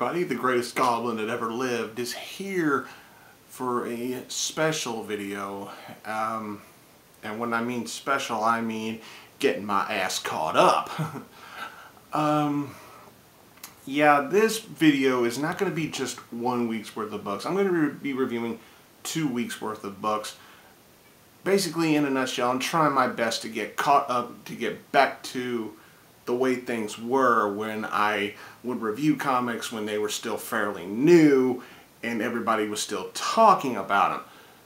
everybody. The greatest goblin that ever lived is here for a special video. And when I mean special, I mean getting my ass caught up. Yeah, this video is not going to be just 1 week's worth of books. I'm going to be reviewing 2 weeks worth of books. Basically, in a nutshell, I'm trying my best to get caught up, to get back to the way things were when I would review comics when they were still fairly new and everybody was still talking about them.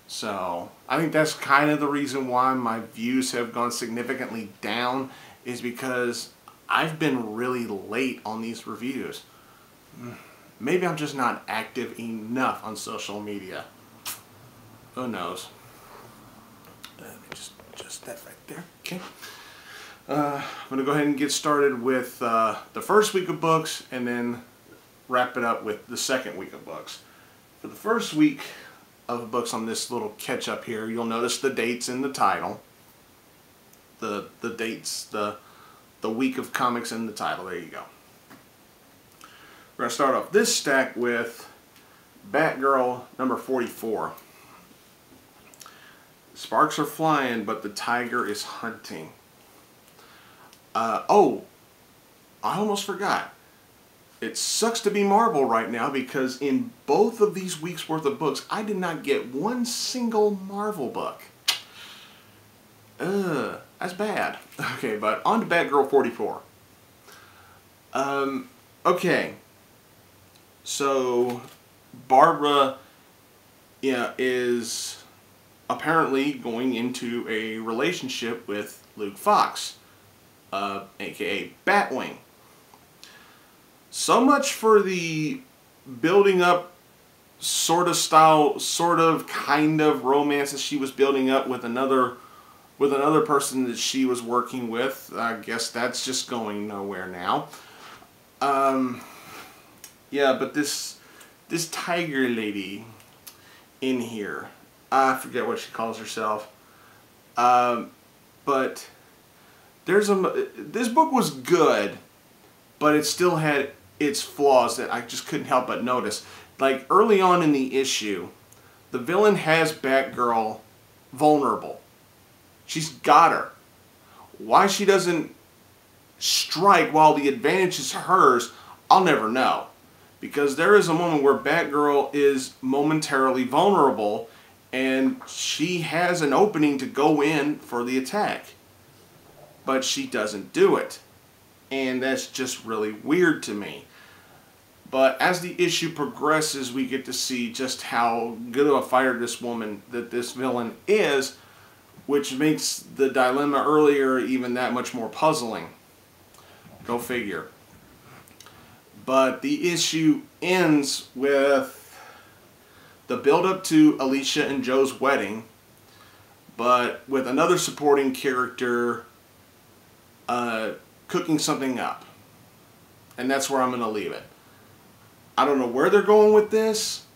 So I think that's kind of the reason why my views have gone significantly down, is because I've been really late on these reviews. Maybe I'm just not active enough on social media. Who knows? Just that right there. Okay. I'm going to go ahead and get started with the first week of books and then wrap it up with the second week of books. For the first week of books on this little catch up here, you'll notice the dates in the title. The dates, the week of comics in the title. There you go. We're going to start off this stack with Batgirl number 44. Sparks are flying, but the tiger is hunting. Oh, I almost forgot. It sucks to be Marvel right now, because in both of these weeks worth of books, I did not get one single Marvel book. That's bad. Okay, but on to Batgirl 44. Okay. So, Barbara, is apparently going into a relationship with Luke Fox, aka Batwing. So much for the building up sort of style, sort of kind of romance that she was building up with another person that she was working with. I guess that's just going nowhere now. Yeah, but this tiger lady in here, I forget what she calls herself. But this book was good, but it still had its flaws that I just couldn't help but notice. Like early on in the issue, the villain has Batgirl vulnerable. She's got her. Why she doesn't strike while the advantage is hers, I'll never know. Because there is a moment where Batgirl is momentarily vulnerable and she has an opening to go in for the attack. But she doesn't do it. And that's just really weird to me. But as the issue progresses, we get to see just how good of a fighter this villain is, which makes the dilemma earlier even that much more puzzling. Go figure. But the issue ends with the build-up to Alicia and Joe's wedding, but with another supporting character cooking something up. And that's where I'm going to leave it. I don't know where they're going with this,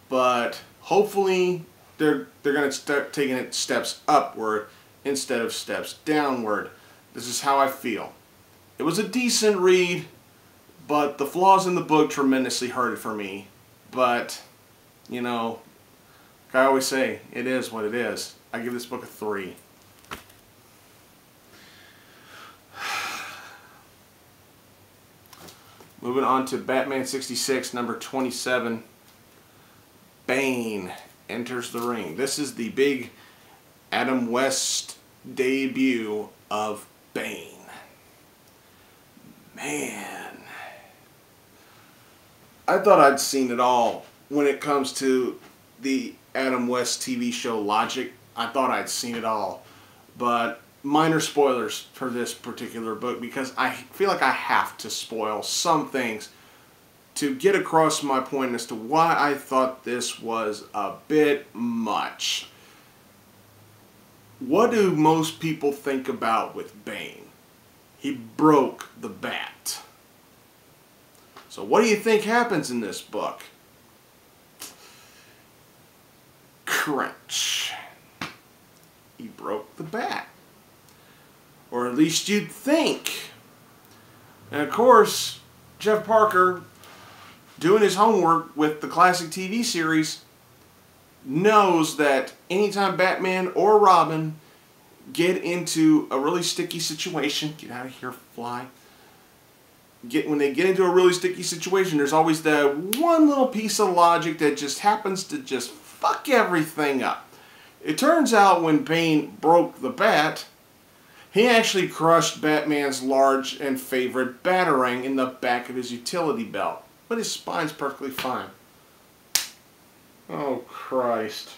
but hopefully they're going to start taking it steps upward instead of steps downward. This is how I feel. It was a decent read, but the flaws in the book tremendously hurt it for me. But, you know, like I always say, it is what it is. I give this book a 3. Moving on to Batman 66, number 27. Bane enters the ring. This is the big Adam West debut of Bane. Man. I thought I'd seen it all when it comes to the Adam West TV show Logic. I thought I'd seen it all. But minor spoilers for this particular book, because I feel like I have to spoil some things to get across my point as to why I thought this was a bit much. What do most people think about with Bane? He broke the bat. So what do you think happens in this book? Crunch. He broke the bat. Or at least you'd think. And of course, Jeff Parker doing his homework with the classic TV series, knows that anytime Batman or Robin get into a really sticky situation, get out of here, fly. When they get into a really sticky situation, there's always that one little piece of logic that just happens to just fuck everything up. It turns out when Bane broke the bat, he actually crushed Batman's large and favorite batarang in the back of his utility belt. But his spine's perfectly fine. Oh, Christ.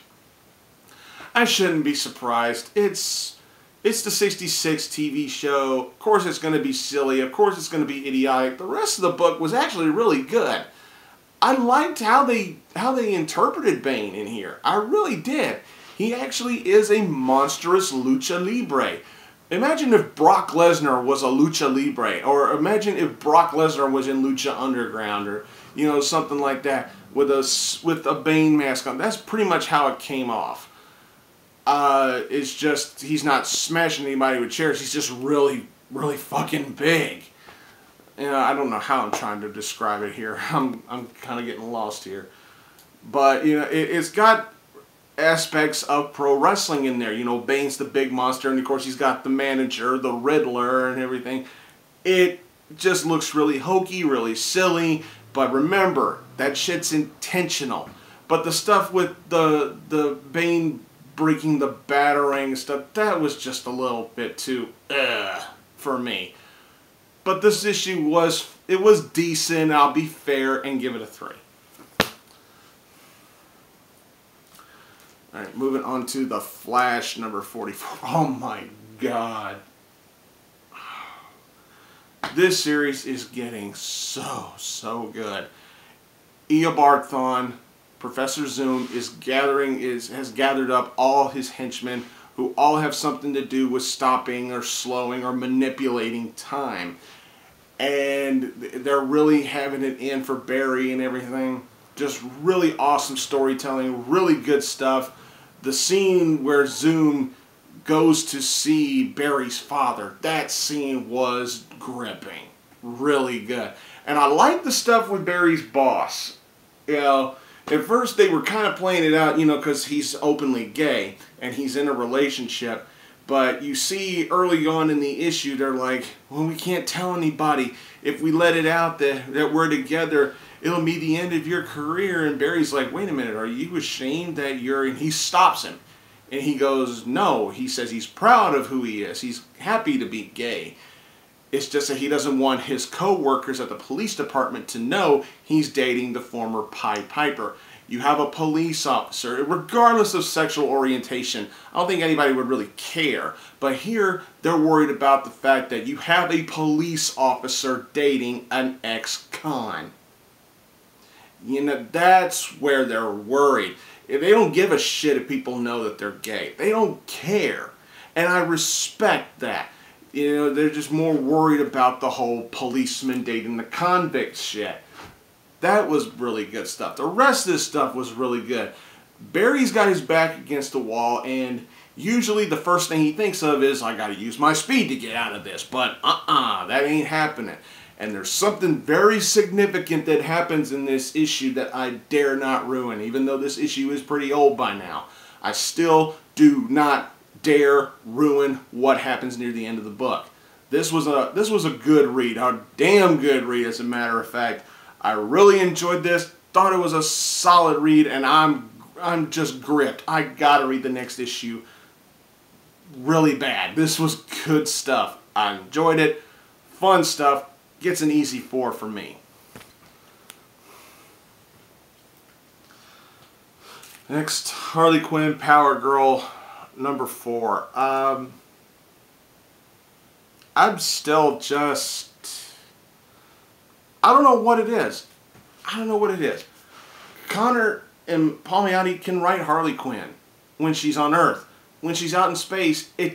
I shouldn't be surprised. It's the 66 TV show. Of course it's going to be silly. Of course it's going to be idiotic. The rest of the book was actually really good. I liked how they interpreted Bane in here. I really did. He actually is a monstrous lucha libre. Imagine if Brock Lesnar was a lucha libre, or imagine if Brock Lesnar was in Lucha Underground, or something like that with a Bane mask on. That's pretty much how it came off. It's just he's not smashing anybody with chairs. He's just really, really fucking big. I don't know how I'm trying to describe it here. I'm kind of getting lost here, but it's got aspects of pro wrestling in there. Bane's the big monster, and of course he's got the manager, the Riddler, and everything. It just looks really hokey, really silly, but remember, that shit's intentional. But the stuff with the Bane breaking the batarang stuff, that was just a little bit too for me. But this issue was decent. I'll be fair and give it a 3. Alright, moving on to The Flash, number 44. Oh my god. This series is getting so good. Eobarthon, Professor Zoom, has gathered up all his henchmen who all have something to do with stopping or slowing or manipulating time. And they're really having it in for Barry and everything. Just really awesome storytelling, really good stuff. The scene where Zoom goes to see Barry's father, that scene was gripping. Really good. And I like the stuff with Barry's boss. At first they were kind of playing it out, because he's openly gay and he's in a relationship. But you see early on in the issue, they're like, well, we can't tell anybody. If we let it out that we're together, it'll be the end of your career. And Barry's like, wait a minute, are you ashamed that you're... And he stops him. And he goes, no. He says he's proud of who he is. He's happy to be gay. It's just that he doesn't want his co-workers at the police department to know he's dating the former Pied Piper. You have a police officer, regardless of sexual orientation. I don't think anybody would really care. But here, they're worried about the fact that you have a police officer dating an ex-con. That's where they're worried. They don't give a shit if people know that they're gay. They don't care. And I respect that. They're just more worried about the whole policeman dating the convict shit. That was really good stuff. The rest of this stuff was really good. Barry's got his back against the wall, and usually the first thing he thinks of is, I gotta use my speed to get out of this. But that ain't happening. And there's something very significant that happens in this issue that I dare not ruin. Even though this issue is pretty old by now, I still do not dare ruin what happens near the end of the book. This was a good read, a damn good read, as a matter of fact. I really enjoyed this. Thought it was a solid read, and I'm just gripped. I gotta read the next issue really bad. This was good stuff. I enjoyed it. Fun stuff. Gets an easy 4 for me. Next, Harley Quinn, Power Girl, number 4. I'm still just... I don't know what it is. Connor and Palmiotti can write Harley Quinn when she's on Earth. When she's out in space, I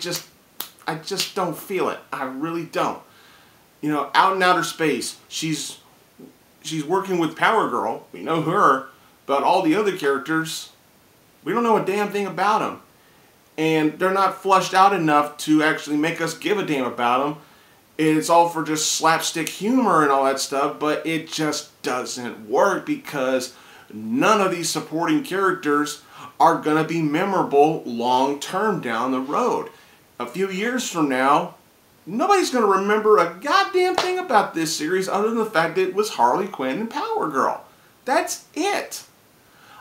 just don't feel it. I really don't. Out in outer space, she's working with Power Girl. We know her, but all the other characters, we don't know a damn thing about them. And they're not fleshed out enough to actually make us give a damn about them. it's all for just slapstick humor and all that stuff, but it just doesn't work because none of these supporting characters are going to be memorable long term down the road. A few years from now, nobody's going to remember a goddamn thing about this series other than the fact that it was Harley Quinn and Power Girl. That's it.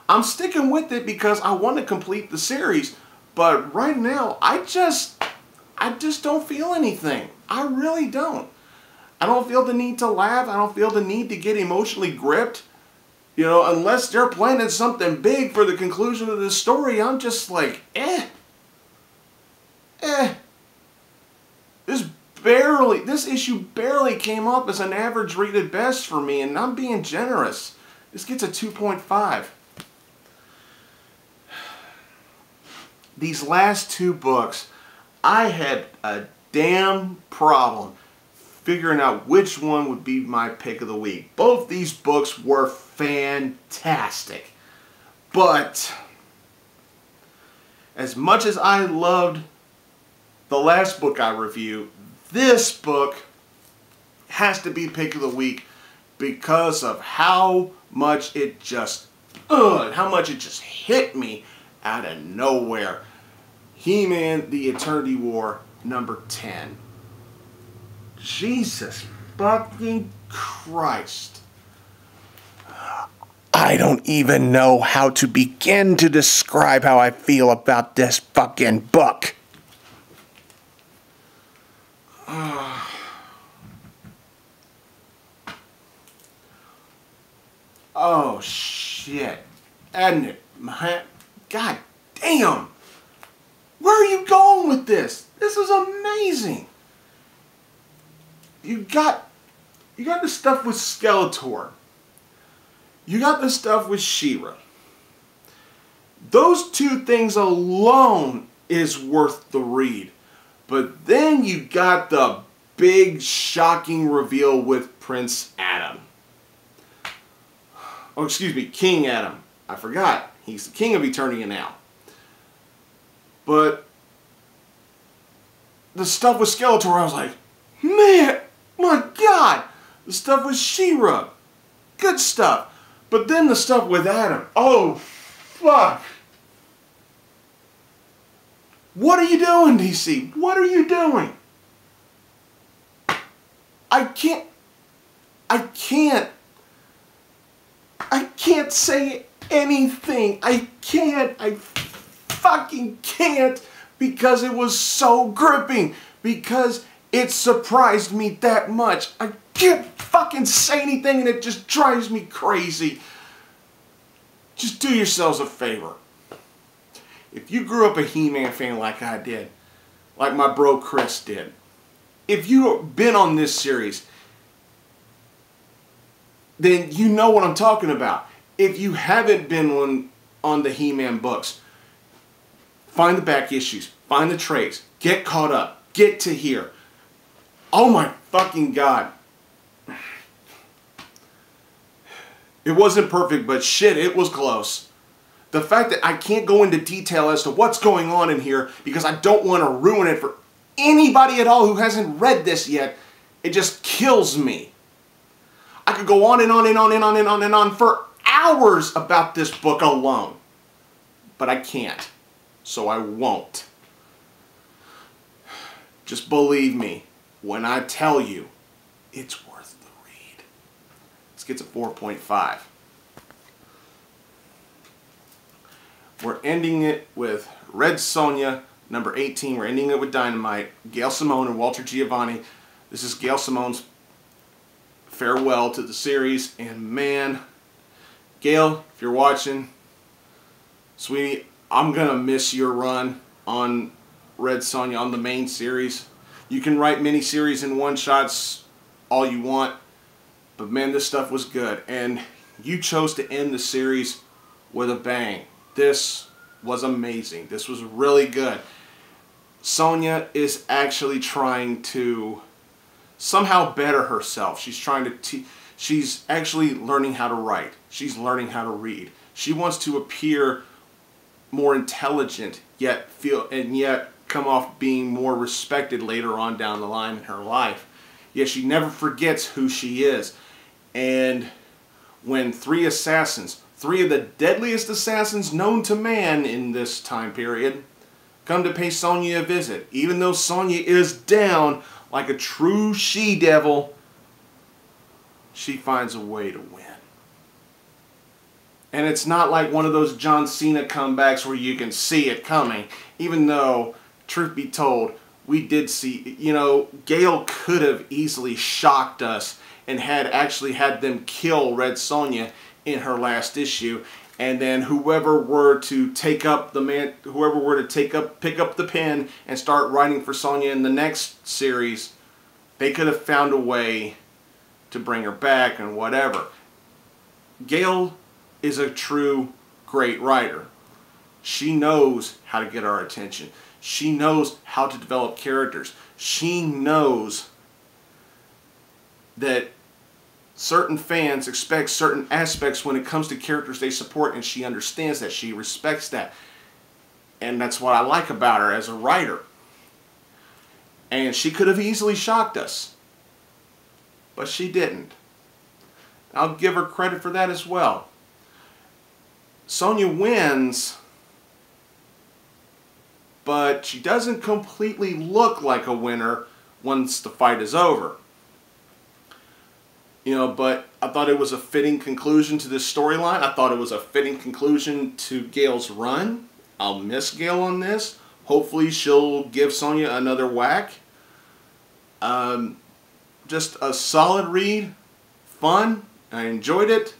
I'm sticking with it because I want to complete the series, but right now I just don't feel anything. I really don't. I don't feel the need to laugh. I don't feel the need to get emotionally gripped. You know, unless they're planning something big for the conclusion of the story, I'm just like, This issue barely came up as an average read at best for me, and I'm being generous. This gets a 2.5. These last two books, I had a damn problem figuring out which one would be my pick of the week. Both these books were fantastic. But as much as I loved the last book I reviewed, this book has to be pick of the week because of how much it just hit me out of nowhere. He-Man, The Eternity War, number 10. Jesus fucking Christ. I don't even know how to begin to describe how I feel about this fucking book. Oh shit. Isn't it? God damn. Where are you going with this? This is amazing. You got the stuff with Skeletor. You got the stuff with She-Ra. Those two things alone is worth the read. But then you got the big shocking reveal with Prince Adam. Oh, excuse me, King Adam. I forgot. He's the king of Eternia now. But the stuff with Skeletor, I was like, man, my God. The stuff with She-Ra, good stuff. But then the stuff with Adam, oh, fuck. What are you doing, DC? What are you doing? I can't say anything. I fucking can't because it was so gripping. Because it surprised me that much. I can't fucking say anything and it just drives me crazy. Just do yourselves a favor. If you grew up a He-Man fan like I did, like my bro Chris did, if you've been on this series, then you know what I'm talking about. If you haven't been on the He-Man books, find the back issues, find the trades, get caught up, get to here. Oh my fucking God. It wasn't perfect, but shit, it was close. The fact that I can't go into detail as to what's going on in here because I don't want to ruin it for anybody at all who hasn't read this yet, it just kills me. I could go on and on and on and on and on and on for hours about this book alone. But I can't. So I won't. Just believe me when I tell you it's worth the read. This gets a 4.5. We're ending it with Red Sonja, number 18. We're ending it with Dynamite. Gail Simone and Walter Giovanni. This is Gail Simone's farewell to the series. And man, Gail, if you're watching, sweetie, I'm going to miss your run on Red Sonja on the main series. You can write miniseries and one-shots all you want. But man, this stuff was good. And you chose to end the series with a bang. This was amazing. This was really good. Sonja is actually trying to somehow better herself. She's trying to she's actually learning how to write. She's learning how to read. She wants to appear more intelligent, yet come off being more respected later on down the line in her life. yet she never forgets who she is. And when three assassins, three of the deadliest assassins known to man in this time period, come to pay Sonja a visit, even though Sonja is down like a true she-devil, she finds a way to win. And it's not like one of those John Cena comebacks where you can see it coming, even though, truth be told, we did see, you know, Gale could have easily shocked us and actually had them kill Red Sonja in her last issue, and then whoever were to pick up the pen and start writing for Sonja in the next series, they could have found a way to bring her back and whatever. Gale is a true great writer. She knows how to get our attention. She knows how to develop characters. She knows that certain fans expect certain aspects when it comes to characters they support, and she understands that. She respects that. And that's what I like about her as a writer. And she could have easily shocked us, but she didn't. I'll give her credit for that as well. Sonja wins, but she doesn't completely look like a winner once the fight is over. You know, but I thought it was a fitting conclusion to this storyline. I thought it was a fitting conclusion to Gale's run. I'll miss Gale on this. Hopefully she'll give Sonja another whack. Just a solid read. Fun. I enjoyed it.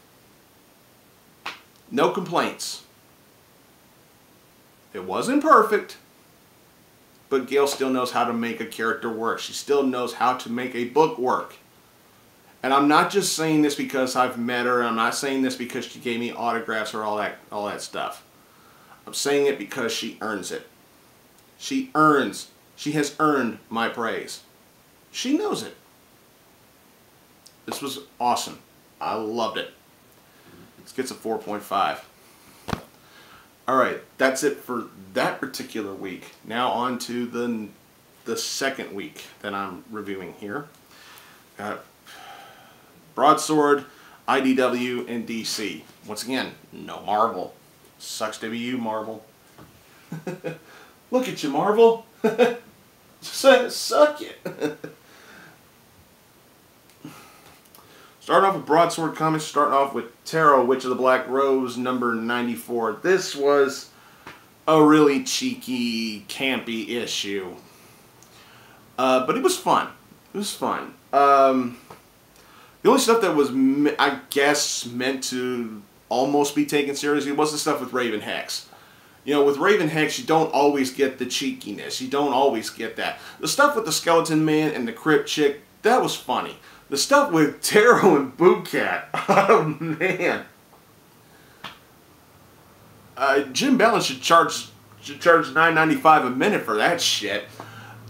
No complaints. It wasn't perfect, but Gale still knows how to make a character work. She still knows how to make a book work. And I'm not just saying this because I've met her. I'm not saying this because she gave me autographs or all that stuff. I'm saying it because she earns it. She has earned my praise. She knows it. This was awesome. I loved it. This gets a 4.5. Alright, that's it for that particular week. Now on to the second week that I'm reviewing here. Broadsword, IDW, and DC. Once again, no Marvel. Sucks to be you, Marvel. Look at you, Marvel. Suck it. Starting off with Broadsword Comics, starting off with Tarot, Witch of the Black Rose, number 94. This was a really cheeky, campy issue. But it was fun. It was fun. The only stuff that was, I guess, meant to almost be taken seriously was the stuff with Raven Hex. You know, with Raven Hex, you don't always get the cheekiness. You don't always get that. The stuff with the Skeleton Man and the Crypt Chick, that was funny. The stuff with Tarot and Bootcat, oh man. Jim Balance should charge $9.95 a minute for that shit.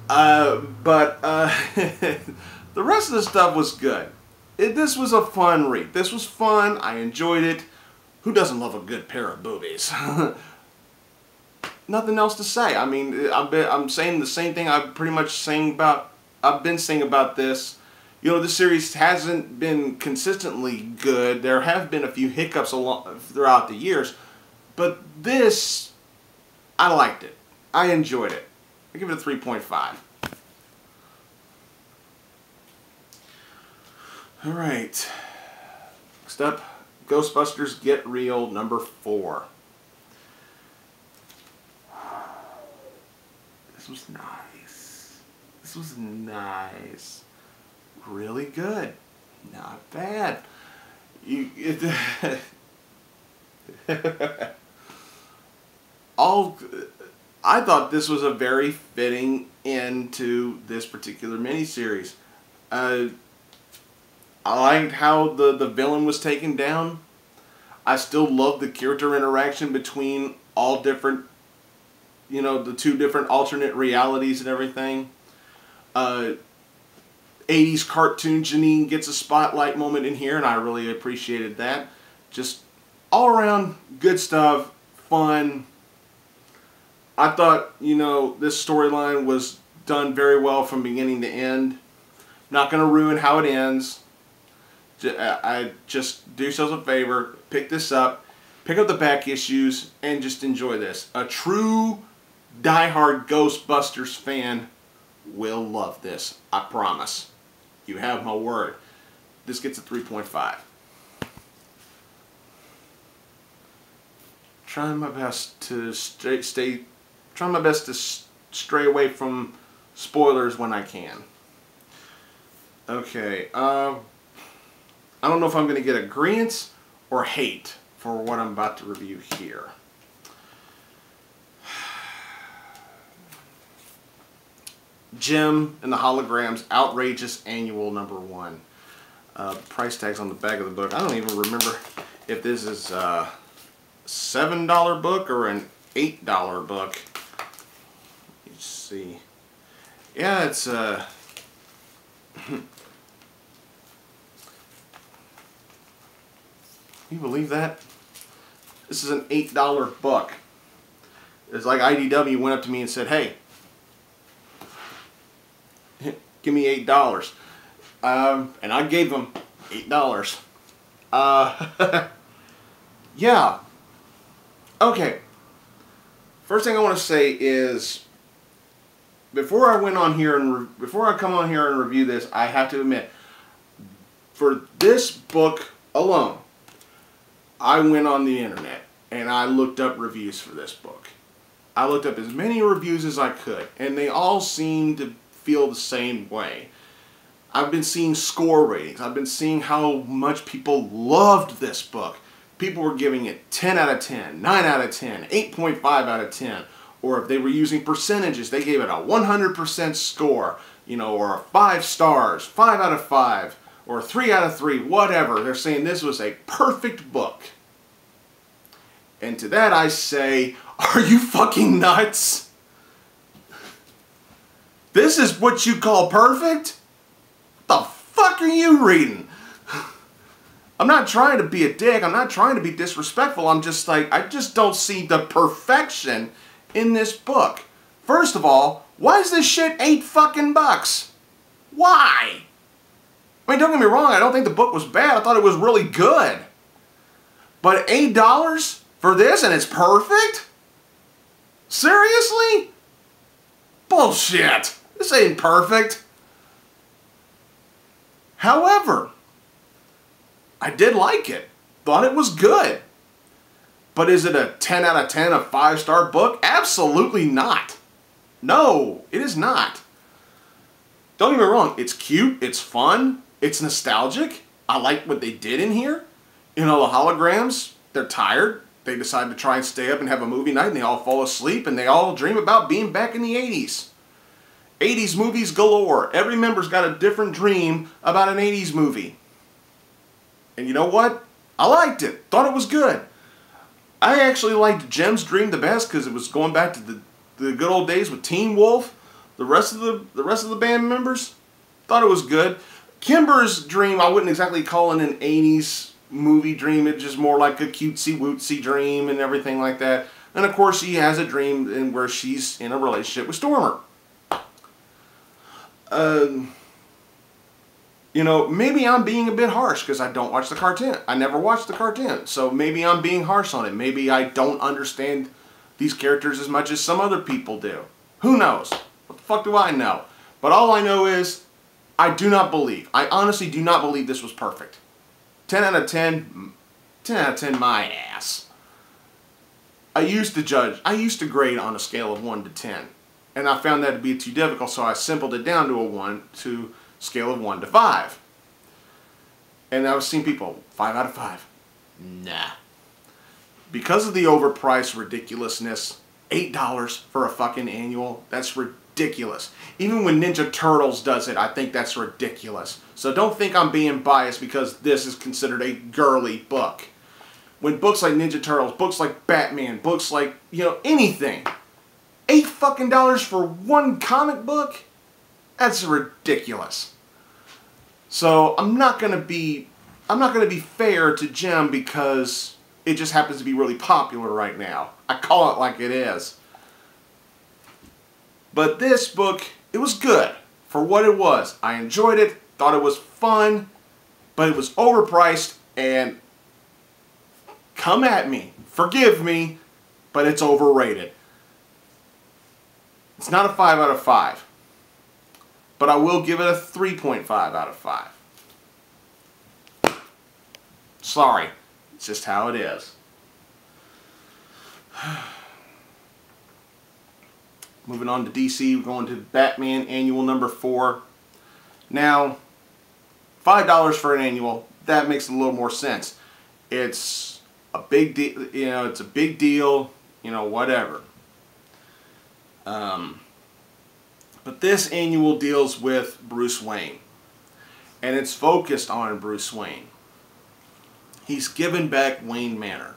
But the rest of the stuff was good. This was a fun read. This was fun. I enjoyed it. Who doesn't love a good pair of boobies? Nothing else to say. I mean, I'm saying the same thing I've been saying about this. You know, this series hasn't been consistently good. There have been a few hiccups throughout the years. But this, I liked it. I enjoyed it. I give it a 3.5. Alright. Next up, Ghostbusters Get Real, number 4. This was nice. This was nice. Really good. Not bad. I thought this was a very fitting end to this particular miniseries. I liked how the villain was taken down. I still love the character interaction between all different, you know, the two different alternate realities and everything. 80s cartoon Janine gets a spotlight moment in here, and I really appreciated that. Just all around good stuff, fun. I thought, you know, this storyline was done very well from beginning to end. Not going to ruin how it ends. I just do yourselves a favor, pick this up, pick up the back issues, and just enjoy this. A true diehard Ghostbusters fan will love this. I promise. You have my word. This gets a 3.5. Trying my best to stray away from spoilers when I can. Okay, I don't know if I'm going to get agreement or hate for what I'm about to review here. Jim and the Holograms, outrageous annual #1. Price tags on the back of the book. I don't even remember if this is a $7 book or an $8 book. Let's see. Yeah, it's Can you believe that? This is an $8 book. It's like IDW went up to me and said, "Hey, give me $8." And I gave them $8. Yeah. Okay. First thing I want to say is, before I come on here and review this, I have to admit, for this book alone, I went on the internet and I looked up reviews for this book. I looked up as many reviews as I could, and they all seem to feel the same way. I've been seeing score ratings. I've been seeing how much people loved this book. People were giving it 10 out of 10, 9 out of 10, 8.5 out of 10. Or if they were using percentages, they gave it a 100% score, you know, or 5 stars, 5 out of 5, or 3 out of 3, whatever. They're saying this was a perfect book. And to that I say, are you fucking nuts? This is what you call perfect? What the fuck are you reading? I'm not trying to be a dick. I'm not trying to be disrespectful. I'm just like, I just don't see the perfection in this book. First of all, why is this shit $8 fucking bucks? Why? I mean, don't get me wrong, I don't think the book was bad. I thought it was really good. But $8 for this and it's perfect? Seriously? Bullshit. This ain't perfect. However, I did like it. Thought it was good. But is it a 10 out of 10, a 5-star book? Absolutely not. No, it is not. Don't get me wrong, it's cute, it's fun, it's nostalgic. I like what they did in here. You know, the holograms, they're tired. They decide to try and stay up and have a movie night, and they all fall asleep, and they all dream about being back in the 80s. 80s movies galore. Every member's got a different dream about an 80s movie. And you know what? I liked it. Thought it was good. I actually liked Jim's dream the best because it was going back to the good old days with Teen Wolf. The rest of the band members, thought it was good. Kimber's dream, I wouldn't exactly call it an 80s movie dream. It's just more like a cutesy-wootsy dream and everything like that. And of course, she has a dream where she's in a relationship with Stormer. You know, maybe I'm being a bit harsh because I don't watch the cartoon. I never watched the cartoon, so maybe I'm being harsh on it. Maybe I don't understand these characters as much as some other people do. Who knows? What the fuck do I know? But all I know is, I honestly do not believe this was perfect. 10 out of 10, 10 out of 10 my ass. I used to grade on a scale of 1 to 10. And I found that to be too difficult, so I simpled it down to scale of 1 to 5. And I was seeing people, 5 out of 5. Nah. Because of the overpriced ridiculousness, $8 for a fucking annual, that's ridiculous. Even when Ninja Turtles does it, I think that's ridiculous. So don't think I'm being biased because this is considered a girly book. When books like Ninja Turtles, books like Batman, books like, you know, anything, $8 fucking for one comic book? That's ridiculous. So I'm not gonna be fair to Jim because it just happens to be really popular right now. I call it like it is. But this book, it was good for what it was. I enjoyed it, thought it was fun, but it was overpriced, and come at me, forgive me, but it's overrated. It's not a 5 out of 5, but I will give it a 3.5 out of 5. Sorry, it's just how it is. Moving on to DC, we're going to Batman Annual number 4. Now, $5 for an annual, that makes a little more sense. It's a big deal, you know, it's a big deal, you know, whatever. But this annual deals with Bruce Wayne, and it's focused on Bruce Wayne. He's given back Wayne Manor,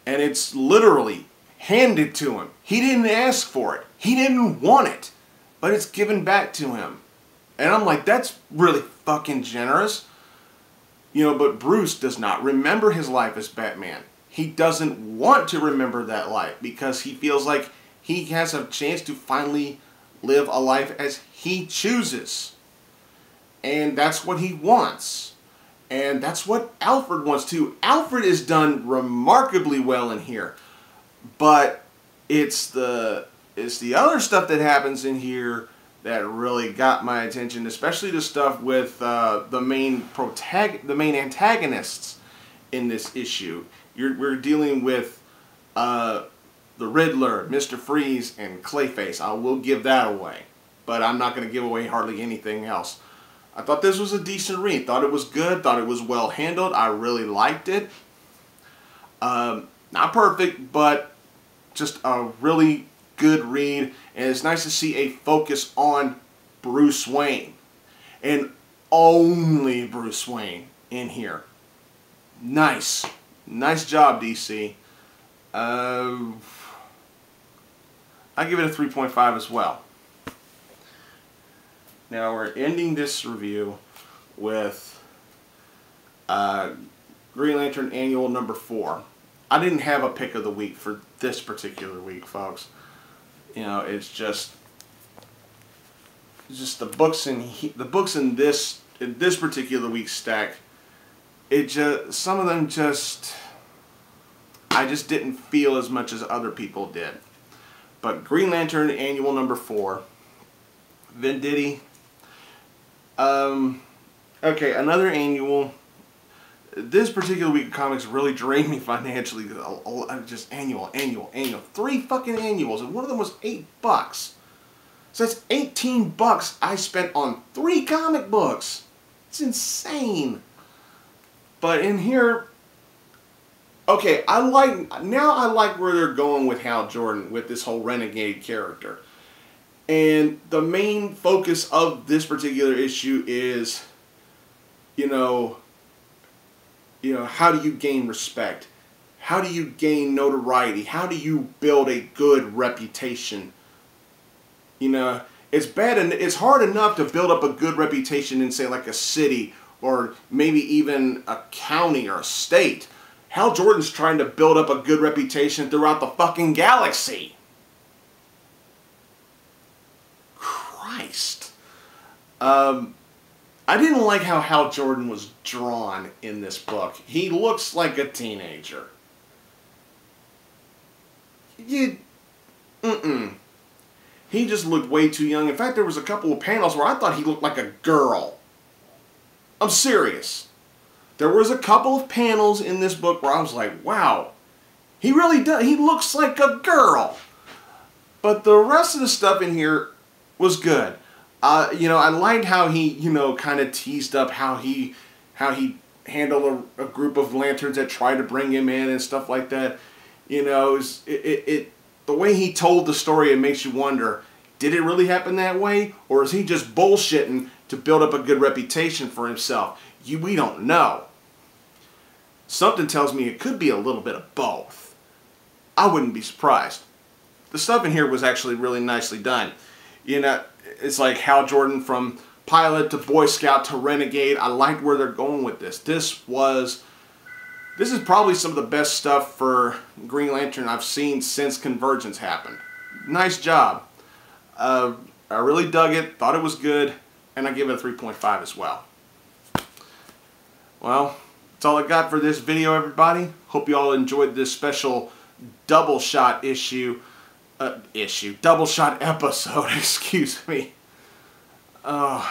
and it's literally handed to him. He didn't ask for it. He didn't want it, but it's given back to him. And I'm like, that's really fucking generous. You know, but Bruce does not remember his life as Batman. He doesn't want to remember that life because he feels like he has a chance to finally live a life as he chooses. And that's what he wants. And that's what Alfred wants too. Alfred is done remarkably well in here. But it's the other stuff that happens in here that really got my attention, especially the stuff with the main antagonists in this issue. We're dealing with the Riddler, Mr. Freeze, and Clayface. I will give that away, but I'm not going to give away hardly anything else. I thought this was a decent read. Thought it was good. Thought it was well handled. I really liked it. Not perfect, but just a really good read. And it's nice to see a focus on Bruce Wayne. And only Bruce Wayne in here. Nice. Nice job, DC. I give it a 3.5 as well. Now we're ending this review with Green Lantern Annual number 4. I didn't have a pick of the week for this particular week, folks. You know, it's just the books in this particular week's stack. It just, some of them just, I just didn't feel as much as other people did. But Green Lantern Annual number 4, Venditti. Okay, another annual. This particular week of comics really drained me financially. Just annual. 3 fucking annuals, and one of them was $8. So that's $18 I spent on 3 comic books. It's insane. But in here, okay, I like where they're going with Hal Jordan with this whole renegade character. And the main focus of this particular issue is, you know, how do you gain respect? How do you gain notoriety? How do you build a good reputation? You know, it's bad and it's hard enough to build up a good reputation in, say, like a city or maybe even a county or a state. Hal Jordan's trying to build up a good reputation throughout the fucking galaxy. Christ. I didn't like how Hal Jordan was drawn in this book. He looks like a teenager. He just looked way too young. In fact, there was a couple of panels where I thought he looked like a girl. I'm serious. There was a couple of panels in this book where I was like, wow, he really does. He looks like a girl. But the rest of the stuff in here was good. You know, I liked how he, you know, kind of teased up how he handled a group of lanterns that tried to bring him in and stuff like that. You know, the way he told the story, it makes you wonder, did it really happen that way? Or is he just bullshitting to build up a good reputation for himself? We don't know. Something tells me it could be a little bit of both. I wouldn't be surprised. The stuff in here was actually really nicely done. You know, it's like Hal Jordan from pilot to Boy Scout to renegade. I liked where they're going with this. This is probably some of the best stuff for Green Lantern I've seen since Convergence happened. Nice job. I really dug it, thought it was good, and I give it a 3.5 as well. Well, that's all I got for this video, everybody. Hope you all enjoyed this special double shot double shot episode, excuse me. I'm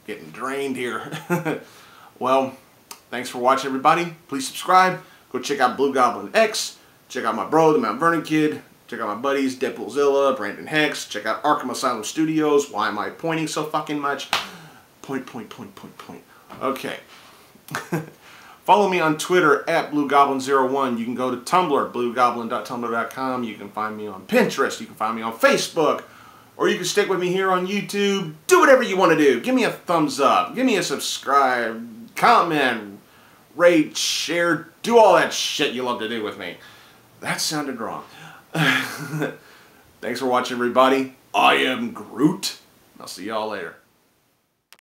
getting drained here. Well, thanks for watching, everybody. Please subscribe. Go check out Blugoblin X. Check out my bro, TheMtVernonKid. Check out my buddies, Deadpoolzilla, Brandon Hex. Check out Arkham Asylum Studios. Why am I pointing so fucking much? Point. Okay. Follow me on Twitter at Blugoblin01. You can go to Tumblr, blugoblin.tumblr.com. You can find me on Pinterest. You can find me on Facebook. Or you can stick with me here on YouTube. Do whatever you want to do. Give me a thumbs up. Give me a subscribe. Comment. Rate. Share. Do all that shit you love to do with me. That sounded wrong. Thanks for watching, everybody. I am Groot. I'll see y'all later.